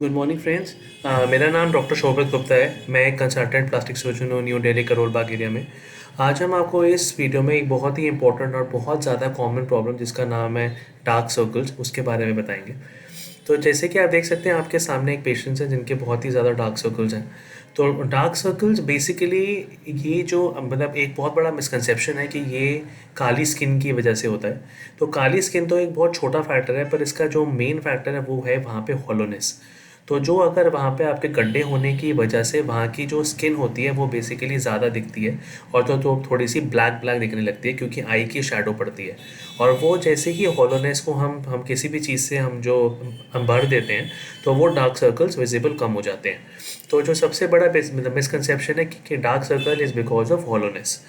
Good morning friends. मेरा नाम doctor शोभित गुप्ता है। मैं एक कंसल्टेंट प्लास्टिक सर्जन हूँ न्यू दिल्ली करोल बाग एरिया में। आज हम आपको इस वीडियो में एक बहुत ही इंपॉर्टेंट और बहुत ज़्यादा कॉमन प्रॉब्लम जिसका नाम है डार्क सर्कल्स उसके बारे में बताएंगे। तो जैसे कि आप देख सकते हैं आपके सामने एक पेशेंट्स हैं जिनके बहुत ही ज़्यादा डार्क सर्कल्स हैं। तो डार्क सर्कल्स बेसिकली ये जो मतलब एक बहुत बड़ा मिसकंसेप्शन है कि ये काली स्किन की वजह से होता है। तो काली स्किन तो एक बहुत छोटा फैक्टर है, पर इसका जो मेन फैक्टर है वो है वहाँ पे हॉलोनेस। तो जो अगर वहाँ पे आपके गड्ढे होने की वजह से वहाँ की जो स्किन होती है वो बेसिकली ज़्यादा दिखती है, और तो थोड़ी सी ब्लैक ब्लैक दिखने लगती है क्योंकि आई की शेडो पड़ती है। और वो जैसे ही हॉलोनेस को हम किसी भी चीज़ से हम भर देते हैं तो वो डार्क सर्कल्स विजिबल कम हो जाते हैं। तो जो सबसे बड़ा मिसकंसेप्शन है कि dark circle is because of hollowness.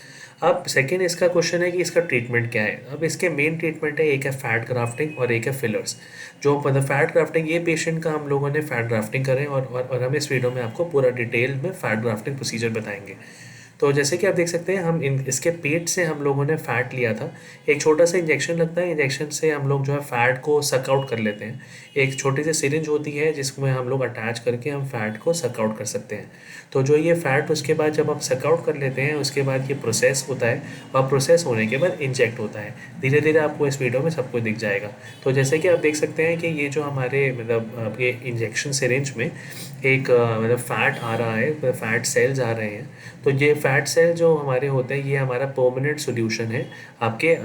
अब सेकेंड इसका क्वेश्चन है कि इसका ट्रीटमेंट क्या है। अब इसके मेन ट्रीटमेंट है, एक है फैट ग्राफ्टिंग और एक है फिलर्स। जो मतलब फैट ग्राफ्टिंग, ये पेशेंट का हम लोगों ने फैट ग्राफ्टिंग करें और हम इस वीडियो में आपको पूरा डिटेल में फैट ग्राफ्टिंग प्रोसीजर बताएंगे। तो जैसे कि आप देख सकते हैं हम इसके पेट से हम लोगों ने फ़ैट लिया था। एक छोटा सा इंजेक्शन लगता है, इंजेक्शन से हम लोग जो है फ़ैट को सक आउट कर लेते हैं। एक छोटी सी सिरिंज होती है जिसमें हम लोग अटैच करके हम फ़ैट को सक आउट कर सकते हैं। तो जो ये फ़ैट उसके बाद जब हम सक आउट कर लेते हैं उसके बाद ये प्रोसेस होता है, और प्रोसेस होने के बाद इंजेक्ट होता है। धीरे धीरे आपको इस वीडियो में सब कुछ दिख जाएगा। तो जैसे कि आप देख सकते हैं कि ये जो हमारे मतलब ये इंजेक्शन सिरिंज में एक मतलब फ़ैट आ रहा है, फ़ैट सेल्स आ रहे हैं। तो ये फ़ैट सेल जो हमारे होते हैं ये हमारा परमानेंट सॉल्यूशन है आपके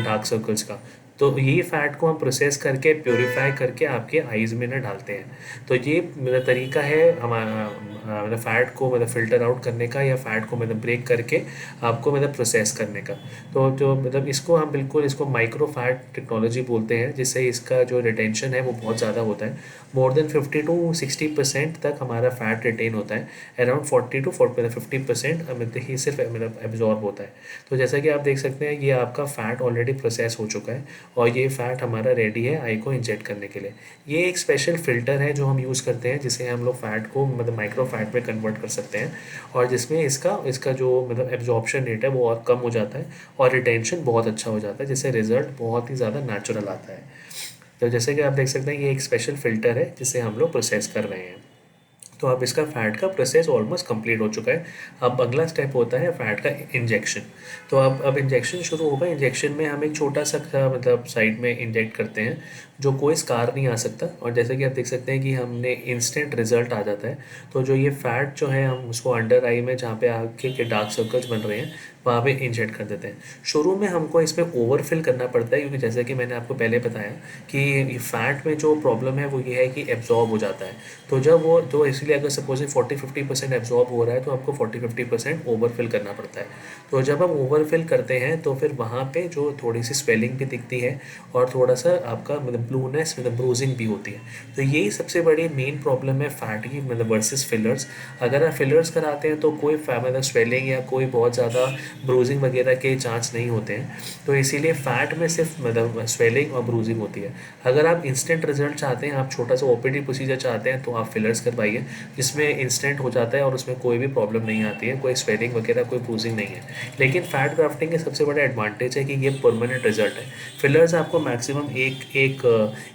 डार्क सर्कल्स का। तो ये फ़ैट को हम प्रोसेस करके प्योरीफाई करके आपके आइज़ में ना डालते हैं। तो ये मेरा तरीका है हमारा मतलब फ़ैट को मतलब फ़िल्टर आउट करने का, या फ़ैट को मतलब ब्रेक करके आपको मतलब प्रोसेस करने का। तो जो मतलब इसको हम बिल्कुल इसको माइक्रो फैट टेक्नोलॉजी बोलते हैं, जिससे इसका जो रिटेंशन है वो बहुत ज़्यादा होता है। मोर देन 50 to 60% तक हमारा फ़ैट रिटेन होता है। अराउंड 40 to 50% मतलब ही सिर्फ मतलब एब्जॉर्ब होता है। तो जैसा कि आप देख सकते हैं ये आपका फ़ैट ऑलरेडी प्रोसेस हो चुका है, और ये फ़ैट हमारा रेडी है आई को इंजेक्ट करने के लिए। ये एक स्पेशल फ़िल्टर है जो हम यूज़ करते हैं, जिसे हम लोग फ़ैट को मतलब माइक्रो फैट में कन्वर्ट कर सकते हैं, और जिसमें इसका इसका जो मतलब एब्जॉर्प्शन रेट है वो और कम हो जाता है, और रिटेंशन बहुत अच्छा हो जाता है, जिससे रिज़ल्ट बहुत ही ज़्यादा नेचुरल आता है। तो जैसे कि आप देख सकते हैं ये एक स्पेशल फ़िल्टर है जिसे हम लोग प्रोसेस कर रहे हैं। तो अब इसका फ़ैट का प्रोसेस ऑलमोस्ट कंप्लीट हो चुका है। अब अगला स्टेप होता है फ़ैट का इंजेक्शन। तो अब इंजेक्शन शुरू होगा। इंजेक्शन में हम एक छोटा सा मतलब साइड में इंजेक्ट करते हैं, जो कोई स्कार नहीं आ सकता, और जैसे कि आप देख सकते हैं कि हमने इंस्टेंट रिजल्ट आ जाता है। तो जो ये फ़ैट जो है हम उसको अंडर आई में जहाँ पे आगे के डार्क सर्कल्स बन रहे हैं वहाँ पे इंजेक्ट कर देते हैं। शुरू में हमको इसमें ओवरफिल करना पड़ता है, क्योंकि जैसे कि मैंने आपको पहले बताया कि ये फ़ैट में जो प्रॉब्लम है वो ये है कि एब्जॉर्ब हो जाता है। तो जब वो तो इसलिए अगर सपोज 40-50% एब्जॉर्ब हो रहा है तो आपको 40-50% ओवरफिल करना पड़ता है। तो जब हम ओवरफिल करते हैं तो फिर वहाँ पे जो थोड़ी सी स्वेलिंग भी दिखती है, और थोड़ा सा आपका मतलब ब्लूनेस मतलब ब्रूजिंग भी होती है। तो यही सबसे बड़ी मेन प्रॉब्लम है फैट की मतलब वर्सेस फिलर्स। अगर आप फिलर्स कराते हैं तो कोई मतलब स्वेलिंग या कोई बहुत ज़्यादा ब्रूजिंग वगैरह के चांस नहीं होते हैं। तो इसीलिए फ़ैट में सिर्फ मतलब स्वेलिंग और ब्रूजिंग होती है। अगर आप इंस्टेंट रिजल्ट चाहते हैं, आप छोटा सा ओपीडी प्रोसीजर चाहते हैं, तो आप फिलर्स करवाइए, जिसमें इंस्टेंट हो जाता है और उसमें कोई भी प्रॉब्लम नहीं आती है, कोई स्वेलिंग वगैरह कोई ब्रूजिंग नहीं है। लेकिन फैट ग्राफ्टिंग के सबसे बड़ा एडवांटेज है कि ये परमानेंट रिजल्ट है। फिलर्स आपको मैक्सिमम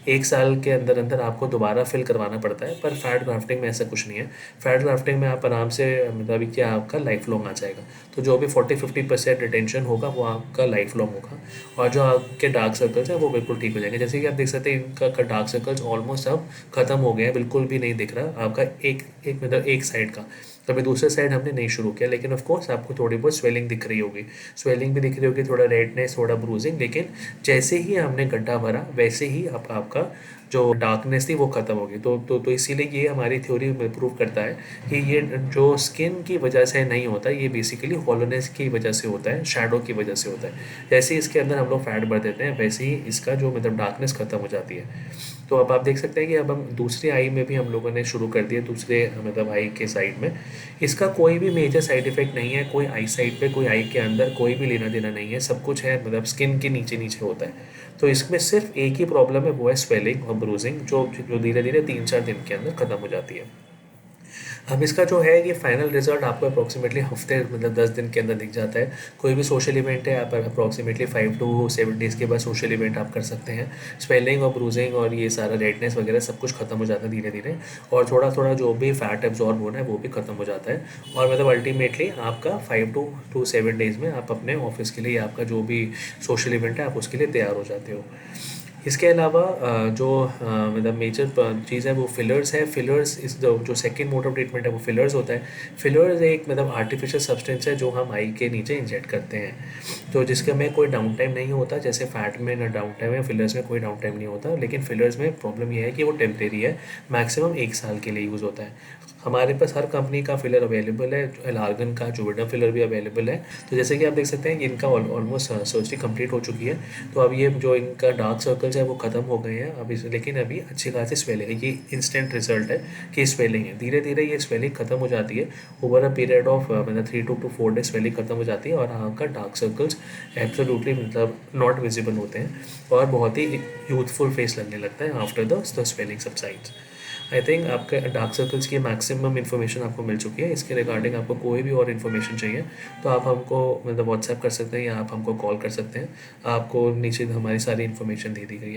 एक साल के अंदर अंदर आपको दोबारा फिल करवाना पड़ता है, पर फैट ग्राफ्टिंग में ऐसा कुछ नहीं है। फैट ग्राफ्टिंग में आप आराम से मतलब क्या आपका लाइफ लॉन्ग आ जाएगा। तो जो भी 40-50% रिटेंशन होगा वो आपका लाइफ लॉन्ग होगा, और जो आपके डार्क सर्कल्स हैं वो बिल्कुल ठीक हो जाएंगे। जैसे कि आप देख सकते हैं इनका डार्क सर्कल्स ऑलमोस्ट अब खत्म हो गए हैं, बिल्कुल भी नहीं दिख रहा आपका एक एक मतलब एक साइड का। कभी दूसरे साइड हमने नहीं शुरू किया, लेकिन ऑफ कोर्स आपको थोड़ी बहुत स्वेलिंग दिख रही होगी, स्वेलिंग भी दिख रही होगी, थोड़ा रेडनेस, थोड़ा ब्रूजिंग। लेकिन जैसे ही हमने गड्ढा भरा वैसे ही आपका जो डार्कनेस थी वो ख़त्म होगी। तो इसीलिए ये हमारी थ्योरी प्रूव करता है कि ये जो स्किन की वजह से नहीं होता, ये बेसिकली हॉलोनेस की वजह से होता है, शैडो की वजह से होता है। जैसे ही इसके अंदर हम लोग फैट भर देते हैं वैसे ही इसका जो मतलब डार्कनेस ख़त्म हो जाती है। तो अब आप देख सकते हैं कि अब हम दूसरी आई में भी हम लोगों ने शुरू कर दिया, दूसरे मतलब आई के साइड में। इसका कोई भी मेजर साइड इफ़ेक्ट नहीं है, कोई आई साइड पे कोई आई के अंदर कोई भी लेना देना नहीं है, सब कुछ है मतलब स्किन के नीचे नीचे होता है। तो इसमें सिर्फ एक ही प्रॉब्लम है, वो है स्वेलिंग और ब्रूजिंग, जो धीरे धीरे 3-4 दिन के अंदर ख़त्म हो जाती है। अब इसका जो है ये फाइनल रिजल्ट आपको अप्रॉक्सीमेटली हफ्ते मतलब 10 दिन के अंदर दिख जाता है। कोई भी सोशल इवेंट है आप अप्रॉक्सीमेटली 5 to 7 डेज़ के बाद सोशल इवेंट आप कर सकते हैं। स्वेलिंग और ब्रूजिंग और ये सारा रेडनेस वगैरह सब कुछ खत्म हो जाता है धीरे धीरे, और थोड़ा थोड़ा जो भी फैट एब्जॉर्ब होना है वो भी खत्म हो जाता है। और मतलब अल्टीमेटली आपका 5 to 7 डेज़ में आप अपने ऑफिस के लिए आपका जो भी सोशल इवेंट है आप उसके लिए तैयार हो जाते हो। इसके अलावा जो मतलब मेजर चीज़ है वो फिलर्स है। फिलर्स इस जो सेकंड मोड ऑफ ट्रीटमेंट है वो फिलर्स होता है। फिलर्स एक मतलब आर्टिफिशियल सब्सटेंस है जो हम आई के नीचे इंजेक्ट करते हैं, तो जिसके में कोई डाउन टाइम नहीं होता। जैसे फैट में ना डाउन टाइम है, फिलर्स में कोई डाउन टाइम नहीं होता। लेकिन फिलर्स में प्रॉब्लम ये है कि वो टेम्परेरी है, मैक्सिमम 1 साल के लिए यूज़ होता है। हमारे पास हर कंपनी का फिलर अवेलेबल है, एलार्गन का जुवेडा फिलर भी अवेलेबल है। तो जैसे कि आप देख सकते हैं कि इनका ऑलमोस्ट सर्जरी कंप्लीट हो चुकी है। तो अब ये जो इनका डार्क सर्कल्स है वो ख़त्म हो गए हैं अब इस, लेकिन अभी अच्छी खासी स्वेलिंग है। ये इंस्टेंट रिजल्ट है कि स्वेलिंग है, धीरे धीरे ये स्वेलिंग खत्म हो जाती है। ओवर अ पीरियड ऑफ मतलब 3 to 4 डेज स्वेलिंग खत्म हो जाती है और आपका डार्क सर्कल्स एब्सोल्युटली मतलब नॉट विजिबल होते हैं और बहुत ही यूथफुल फेस लगने लगता है after the swelling subsides. I think आपके डार्क सर्कल्स की मैक्सिमम इन्फॉर्मेशन आपको मिल चुकी है। इसके रिगार्डिंग आपको कोई भी और इन्फॉर्मेशन चाहिए तो आप हमको मतलब व्हाट्सएप कर सकते हैं या आप हमको कॉल कर सकते हैं। आपको नीचे हमारी सारी इन्फॉर्मेशन दे दी गई है।